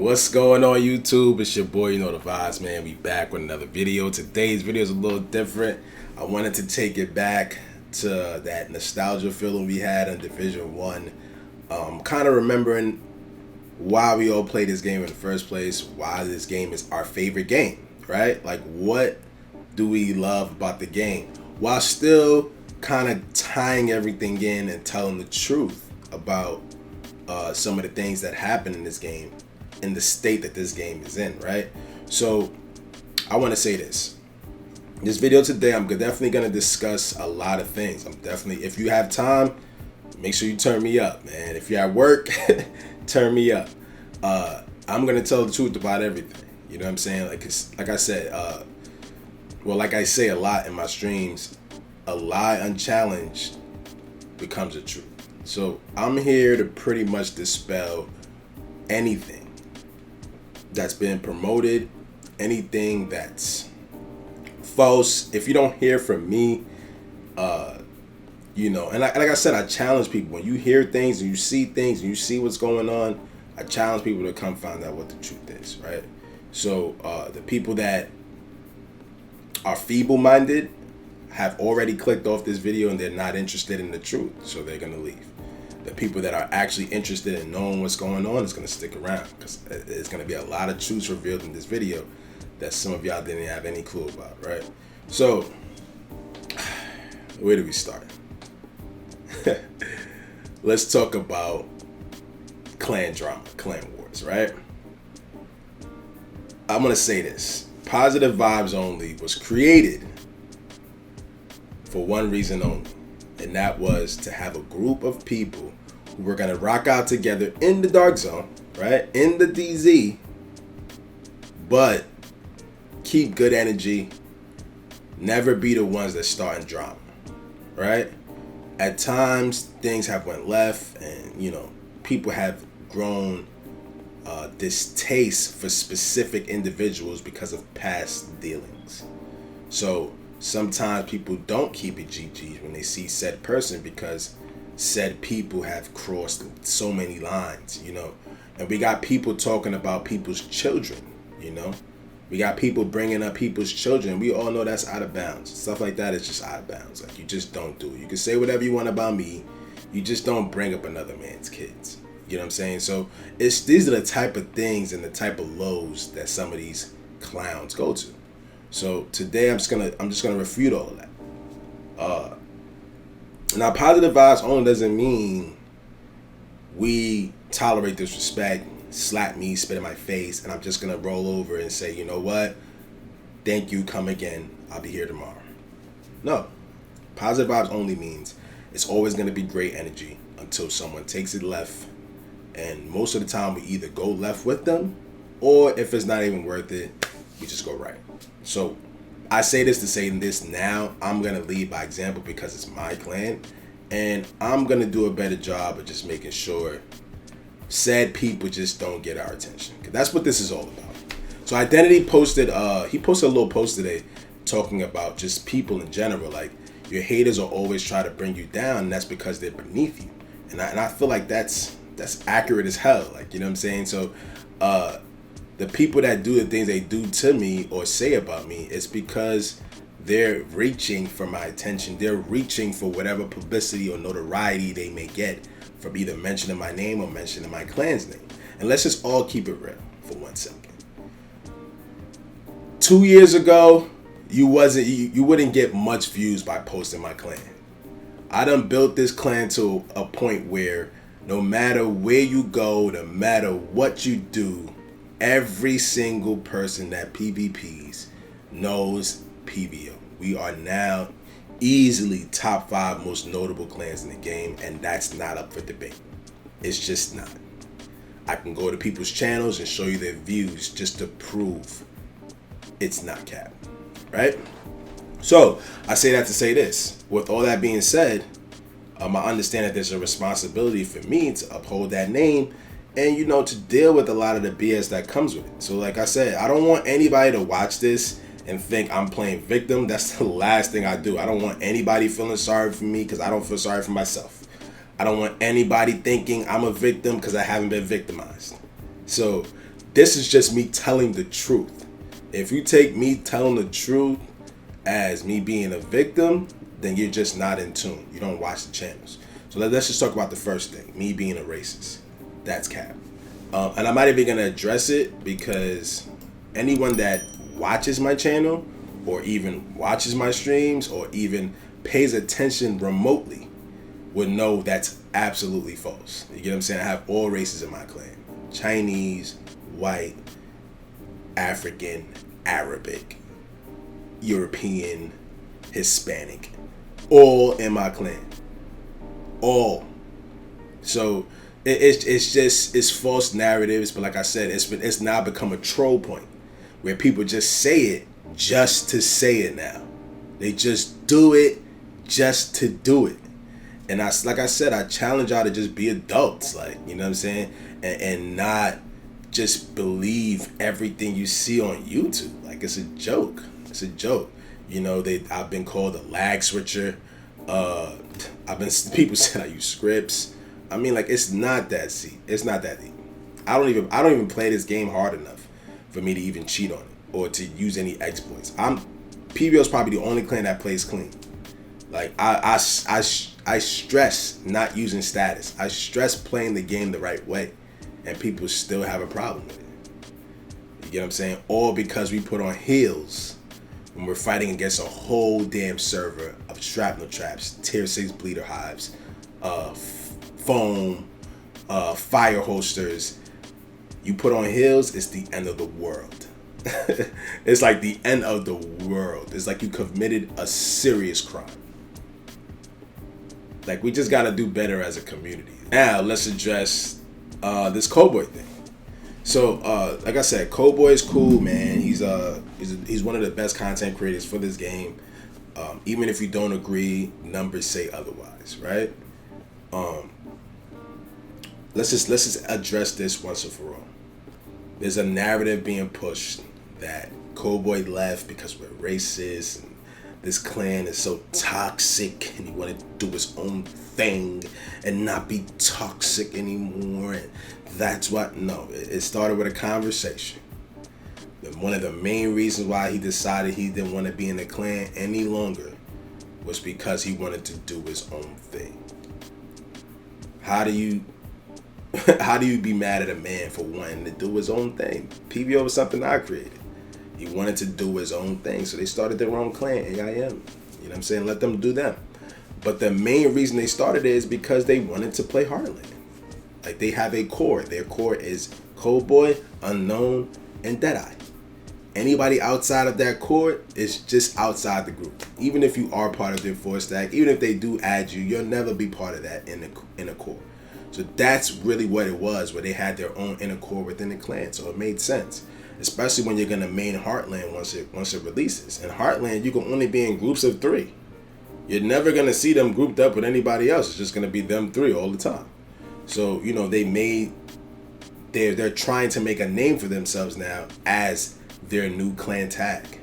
What's going on YouTube? It's your boy, you know the vibes, man. We back with another video. Today's video is a little different. I wanted to take it back to that nostalgia feeling we had in Division 1. Kind of remembering why we all played this game in the first place, why this game is our favorite game, right? Like, what do we love about the game? While still kind of tying everything in and telling the truth about some of the things that happen in this game, in the state that this game is in, right? So I want to say this video today, I'm definitely going to discuss a lot of things. If you have time, make sure you turn me up, man. If you're at work, turn me up. I'm going to tell the truth about everything. You know what I'm saying? Like I said, like I say a lot in my streams, a lie unchallenged becomes a truth. So I'm here to pretty much dispel anything that's been promoted, anything that's false. If you don't hear from me, and like I said, I challenge people. When you hear things and you see things and you see what's going on, I challenge people to come find out what the truth is, right? So the people that are feeble-minded have already clicked off this video and they're not interested in the truth, so they're gonna leave. The people that are actually interested in knowing what's going on is going to stick around, because there's going to be a lot of truths revealed in this video that some of y'all didn't have any clue about, right? So, where do we start? Let's talk about clan drama, clan wars, right? I'm going to say this. Positive Vibes Only was created for one reason only. And that was to have a group of people who were going to rock out together in the dark zone, right? In the DZ, but keep good energy, never be the ones that start in drama, right? At times, things have went left and, people have grown distaste for specific individuals because of past dealings. So sometimes people don't keep it GGs when they see said person because said people have crossed so many lines, and we got people talking about people's children, we got people bringing up people's children. We all know that's out of bounds. Stuff like that is just out of bounds. Like, you just don't do it. You can say whatever you want about me, you just don't bring up another man's kids. You know what I'm saying? So these are the type of things and the type of lows that some of these clowns go to. So today I'm just gonna refute all of that. Now, Positive Vibes Only doesn't mean we tolerate disrespect, slap me, spit in my face, and I'm just gonna roll over and say, you know what? Thank you, come again. I'll be here tomorrow. No. Positive Vibes Only means it's always gonna be great energy until someone takes it left, and most of the time we either go left with them, or if it's not even worth it, we just go right. So I say this to say this now. I'm going to lead by example because it's my clan, and I'm going to do a better job of just making sure said people just don't get our attention, because that's what this is all about. So Identity posted, he posted a little post today talking about just people in general. Like, your haters will always try to bring you down, and that's because they're beneath you. And I feel like that's accurate as hell. Like, you know what I'm saying? So, the people that do the things they do to me or say about me, it's because they're reaching for my attention. They're reaching for whatever publicity or notoriety they may get from either mentioning my name or mentioning my clan's name. And let's just all keep it real for 1 second. 2 years ago, you wouldn't get much views by posting my clan. I done built this clan to a point where no matter where you go, no matter what you do, every single person that PvPs knows PVO. We are now easily top 5 most notable clans in the game, and that's not up for debate. It's just not. I can go to people's channels and show you their views just to prove it's not cap, right? So I say that to say this. With all that being said, I understand that there's a responsibility for me to uphold that name and, to deal with a lot of the BS that comes with it. So like I said, I don't want anybody to watch this and think I'm playing victim. That's the last thing I do. I don't want anybody feeling sorry for me because I don't feel sorry for myself. I don't want anybody thinking I'm a victim because I haven't been victimized. So This is just me telling the truth. If you take me telling the truth as me being a victim, then you're just not in tune. You don't watch the channels. So let's just talk about the first thing, me being a racist. That's cap. And I'm not even going to address it because anyone that watches my channel or even watches my streams or even pays attention remotely would know that's absolutely false. You get what I'm saying? I have all races in my clan. Chinese, white, African, Arabic, European, Hispanic, all in my clan. All. So it's false narratives, but like I said, it's now become a troll point where people just say it just to say it now. They just do it just to do it. And like I said, I challenge y'all to just be adults, like, you know what I'm saying? And not just believe everything you see on YouTube. Like, it's a joke. It's a joke. You know, I've been called a lag switcher. People said I use scripts. I mean, like, it's not that deep. It's not that deep. I don't even play this game hard enough for me to even cheat on it or to use any exploits. PBO is probably the only clan that plays clean. Like, I stress not using status. I stress playing the game the right way, and people still have a problem with it. You get what I'm saying? All because we put on heels when we're fighting against a whole damn server of shrapnel traps, tier 6 bleeder hives, foam, fire holsters. You put on heels, it's the end of the world. It's like the end of the world. It's like you committed a serious crime. Like, we just gotta do better as a community. Now, let's address this Cowboy thing. So, like I said, Cowboy is cool, man. He's one of the best content creators for this game. Even if you don't agree, numbers say otherwise, right? Let's just address this once and for all. There's a narrative being pushed that Cowboy left because we're racist and this clan is so toxic and he wanted to do his own thing and not be toxic anymore. And that's what, no, it started with a conversation. And one of the main reasons why he decided he didn't want to be in the clan any longer was because he wanted to do his own thing. How do you be mad at a man for wanting to do his own thing? PBO was something I created. He wanted to do his own thing, so they started their own clan, AIM. You know what I'm saying? Let them do them. But the main reason they started it is because they wanted to play Heartland. Like, they have a core. Their core is Cowboy, Unknown, and Deadeye. Anybody outside of that core is just outside the group. Even if you are part of their 4-stack, even if they do add you, you'll never be part of that in a core. So that's really what it was, where they had their own inner core within the clan. So it made sense, especially when you're gonna main Heartland once it releases. In Heartland, you can only be in groups of 3. You're never gonna see them grouped up with anybody else. It's just gonna be them 3 all the time. So, you know, they're trying to make a name for themselves now as their new clan tag.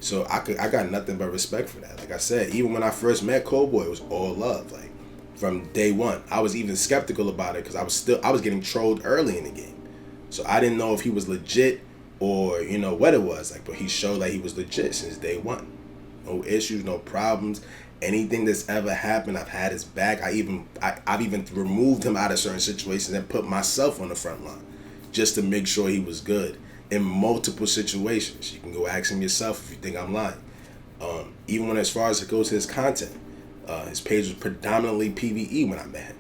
So I got nothing but respect for that. Like I said, even when I first met Cowboy, it was all love. Like, from day one, I was even skeptical about it because I was getting trolled early in the game. So I didn't know if he was legit or, you know, what it was. Like, but he showed like he was legit since day one. No issues, no problems. Anything that's ever happened, I've had his back. I've even removed him out of certain situations and put myself on the front line just to make sure he was good in multiple situations. You can go ask him yourself if you think I'm lying. Even when, as far as it goes to his content, his page was predominantly PvE when I met him.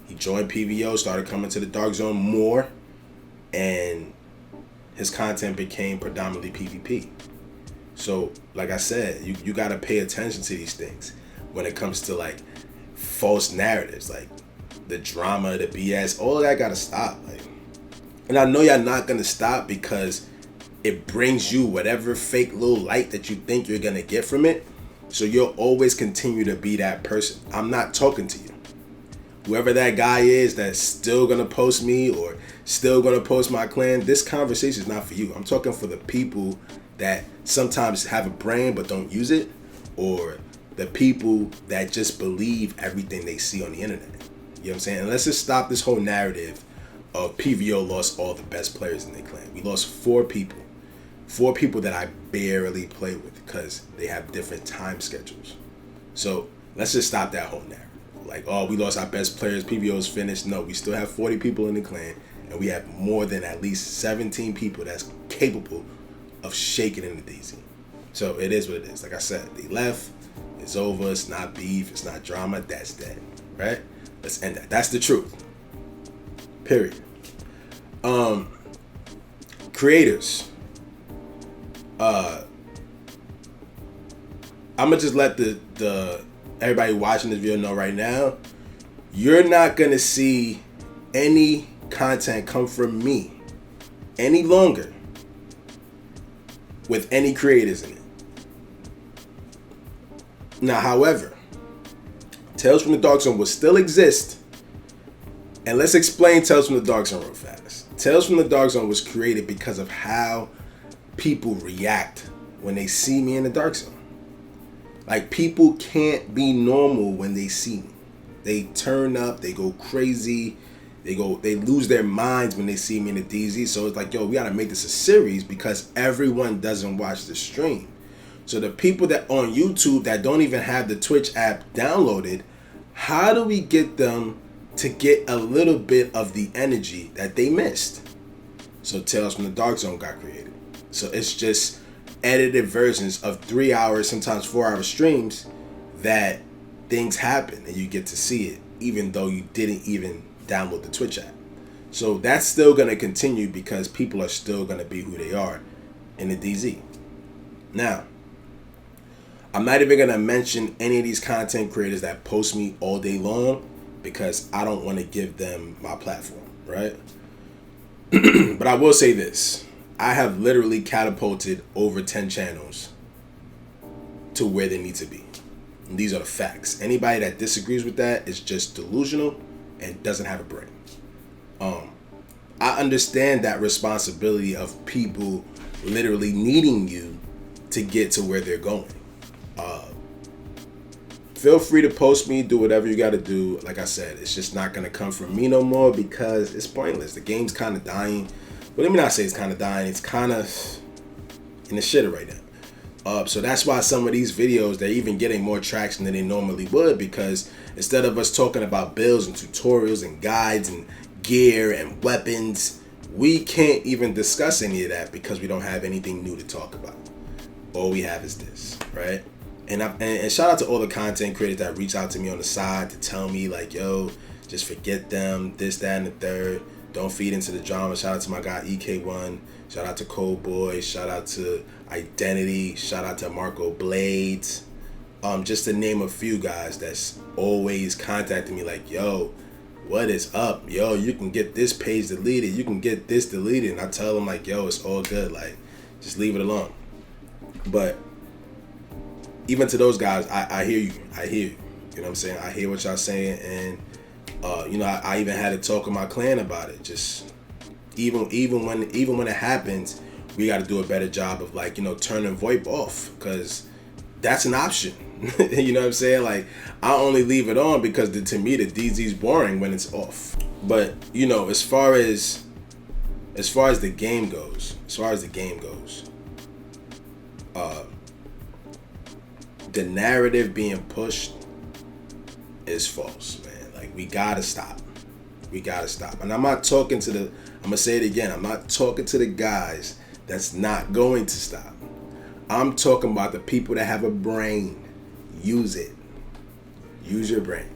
He joined PVO, started coming to the Dark Zone more, and his content became predominantly PvP. So, like I said, you got to pay attention to these things when it comes to, like, false narratives, like the drama, the BS, all of that got to stop. Like, and I know y'all not going to stop because it brings you whatever fake little light that you think you're going to get from it. So you'll always continue to be that person. I'm not talking to you. Whoever that guy is that's still going to post me or still going to post my clan, this conversation is not for you. I'm talking for the people that sometimes have a brain but don't use it, or the people that just believe everything they see on the internet. You know what I'm saying? And let's just stop this whole narrative of PVO lost all the best players in their clan. We lost 4 people. 4 people that I barely play with because they have different time schedules. So let's just stop that whole narrative. Like, oh, we lost our best players, PVO's finished. No, we still have 40 people in the clan, and we have more than at least 17 people that's capable of shaking in the DZ. So it is what it is. Like I said, they left. It's over. It's not beef. It's not drama. That's dead. Right? Let's end that. That's the truth. Period. Creators. I'm gonna just let the everybody watching this video know right now, you're not gonna see any content come from me any longer with any creators in it. Now, however, Tales from the Dark Zone will still exist. And let's explain Tales from the Dark Zone real fast. Tales from the Dark Zone was created because of how people react when they see me in the Dark Zone. Like, people can't be normal when they see me. They turn up, they go crazy, they lose their minds when they see me in the DZ. So it's like, yo, we gotta make this a series because everyone doesn't watch the stream. So the people that on YouTube that don't even have the Twitch app downloaded, how do we get them to get a little bit of the energy that they missed? So Tales from the Dark Zone got created. So it's just edited versions of 3 hours, sometimes 4 hour streams that things happen and you get to see it, even though you didn't even download the Twitch app. So that's still going to continue because people are still going to be who they are in the DZ. Now, I'm not even going to mention any of these content creators that post me all day long because I don't want to give them my platform, right? But I will say this. I have literally catapulted over 10 channels to where they need to be. And these are the facts. Anybody that disagrees with that is just delusional and doesn't have a brain. I understand that responsibility of people literally needing you to get to where they're going. Feel free to post me, do whatever you got to do. Like I said, it's just not going to come from me no more because it's pointless. The game's kind of dying. But let me not say it's kind of dying. It's kind of in the shitter right now. So that's why some of these videos, they're even getting more traction than they normally would, because instead of us talking about builds and tutorials and guides and gear and weapons, we can't even discuss any of that because we don't have anything new to talk about. All we have is this, right? And shout out to all the content creators that reach out to me on the side to tell me like, yo, just forget them, this, that, and the third. Don't feed into the drama. Shout out to my guy EK1. Shout out to Cold Boy. Shout out to Identity. Shout out to Marco Blades. Just to name a few guys that's always contacting me like, yo, what is up? Yo, you can get this page deleted. You can get this deleted. And I tell them like, yo, it's all good. Like, just leave it alone. But even to those guys, I hear you. I hear you. You know what I'm saying? I hear what y'all saying. And I even had to talk with my clan about it. Just even when it happens, we got to do a better job of like, turning VoIP off, because that's an option. You know what I'm saying? Like, I only leave it on because to me the DZ's boring when it's off. But as far as the game goes, the narrative being pushed is false, man. Like, we gotta stop. And I'm not talking to I'm gonna say it again, I'm not talking to the guys that's not going to stop. I'm talking about the people that have a brain. Use it. Use your brain.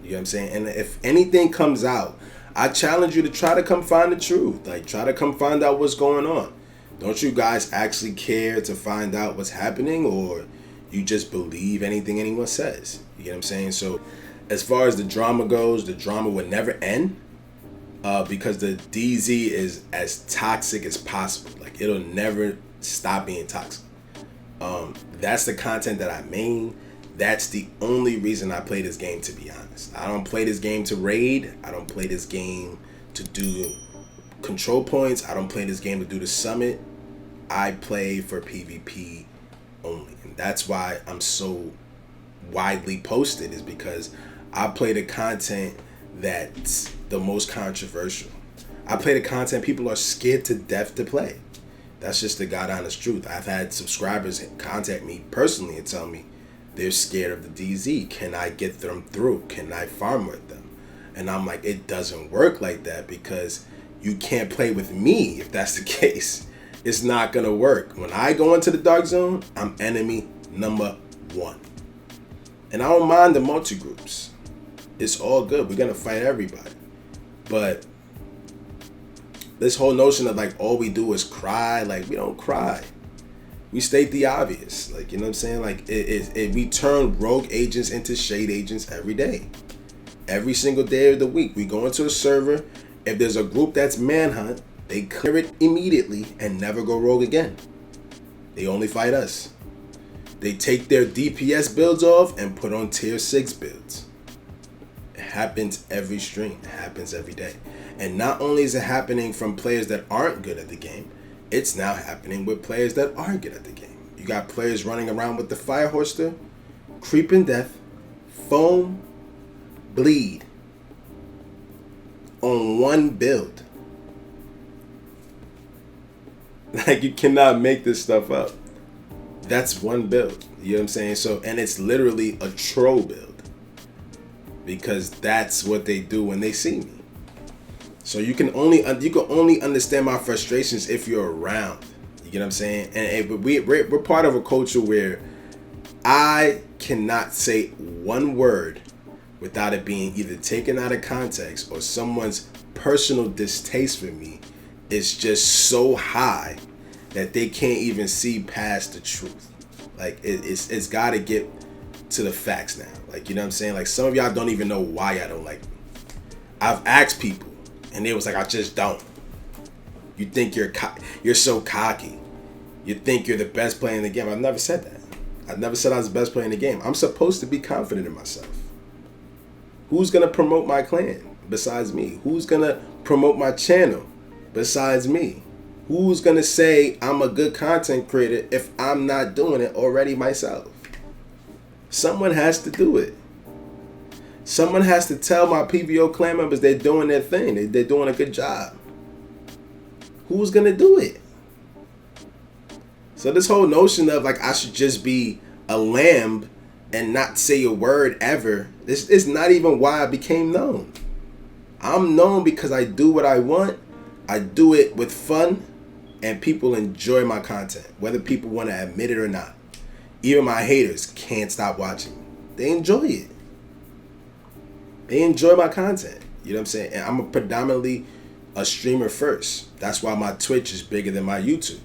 You know what I'm saying? And if anything comes out, I challenge you to try to come find the truth. Like, try to come find out what's going on. Don't you guys actually care to find out what's happening, or you just believe anything anyone says? You get what I'm saying? So as far as the drama goes, the drama would never end because the DZ is as toxic as possible. Like, it'll never stop being toxic. That's the content that I main. That's the only reason I play this game, to be honest. I don't play this game to raid. I don't play this game to do control points. I don't play this game to do the summit. I play for PvP only. And that's why I'm so widely posted, is because I play the content that's the most controversial. I play the content people are scared to death to play. That's just the God honest truth. I've had subscribers contact me personally and tell me they're scared of the DZ. Can I get them through? Can I farm with them? And I'm like, it doesn't work like that, because you can't play with me if that's the case. It's not going to work. When I go into the dark zone, I'm enemy number one. And I don't mind the multi-groups. It's all good. We're going to fight everybody. But this whole notion of like all we do is cry, like we don't cry. We state the obvious. Like, you know what I'm saying? Like we turn rogue agents into shade agents every day. Every single day of the week. We go into a server. If there's a group that's manhunt, they clear it immediately and never go rogue again. They only fight us. They take their DPS builds off and put on tier 6 builds. It happens every stream. It happens every day. And not only is it happening from players that aren't good at the game, it's now happening with players that are good at the game. You got players running around with the Fire Horster, Creeping Death, Foam, Bleed on one build. Like, you cannot make this stuff up. That's one build. You know what I'm saying? So, and it's literally a troll build, because that's what they do when they see me. So you can only understand my frustrations if you're around. You get what I'm saying? And we're part of a culture where I cannot say one word without it being either taken out of context or someone's personal distaste for me is just so high that they can't even see past the truth. Like, it's got to get to the facts now. Like, you know what I'm saying? Like, some of y'all don't even know why I don't like me. I've asked people, and they was like, I just don't. You think you're so cocky. You think you're the best player in the game. I've never said that. I've never said I was the best player in the game. I'm supposed to be confident in myself. Who's going to promote my clan besides me? Who's going to promote my channel besides me? Who's going to say I'm a good content creator if I'm not doing it already myself? Someone has to do it. Someone has to tell my PVO clan members they're doing their thing. They're doing a good job. Who's going to do it? So this whole notion of like I should just be a lamb and not say a word ever, this is not even why I became known. I'm known because I do what I want. I do it with fun, and people enjoy my content, whether people want to admit it or not. Even my haters can't stop watching. They enjoy it. They enjoy my content. You know what I'm saying? And I'm predominantly a streamer first. That's why my Twitch is bigger than my YouTube.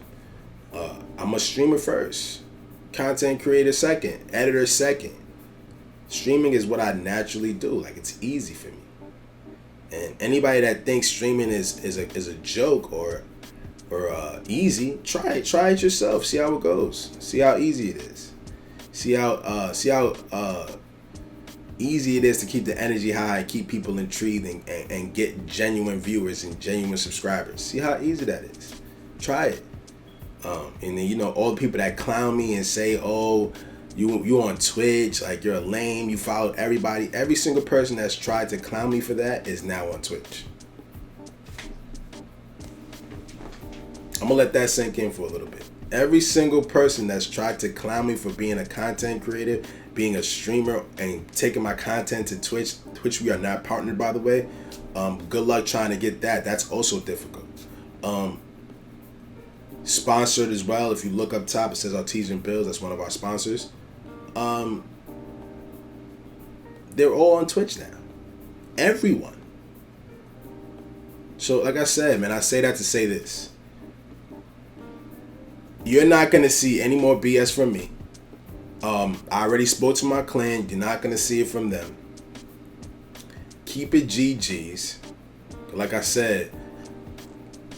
I'm a streamer first. Content creator second. Editor second. Streaming is what I naturally do. Like, it's easy for me. And anybody that thinks streaming is a joke or easy, try it yourself. See how it goes. See how easy it is. See how easy it is to keep the energy high, keep people intrigued, and get genuine viewers and genuine subscribers. See how easy that is. Try it. And then, you know, all the people that clown me and say, oh, you on Twitch, like you're a lame, you followed everybody. Every single person that's tried to clown me for that is now on Twitch. I'm gonna let that sink in for a little bit. Every single person that's tried to clown me for being a content creator, being a streamer, and taking my content to Twitch, which we are not partnered, by the way. Good luck trying to get that. That's also difficult. Sponsored as well. If you look up top, it says Artesian Bills. That's one of our sponsors. They're all on Twitch now. Everyone. So, like I said, man, I say that to say this. You're not going to see any more BS from me. I already spoke to my clan. You're not going to see it from them. Keep it GG's. Like I said,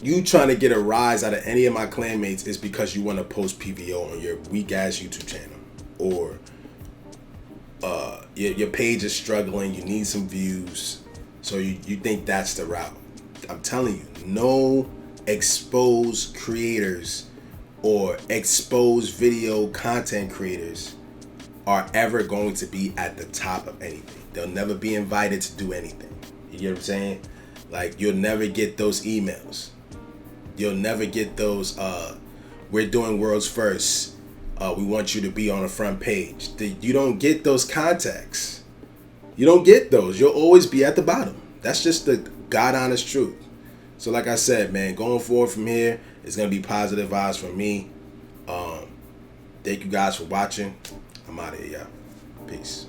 you trying to get a rise out of any of my clanmates is because you want to post PVO on your weak-ass YouTube channel. Or your page is struggling. You need some views. So you think that's the route. I'm telling you, no exposed creators or exposed video content creators are ever going to be at the top of anything. They'll never be invited to do anything. You get what I'm saying? Like, you'll never get those emails. You'll never get those, we're doing world's first. We want you to be on the front page. You don't get those contacts. You don't get those. You'll always be at the bottom. That's just the God honest truth. So like I said, man, going forward from here, it's going to be positive vibes from me. Thank you guys for watching. I'm out of here, y'all. Peace.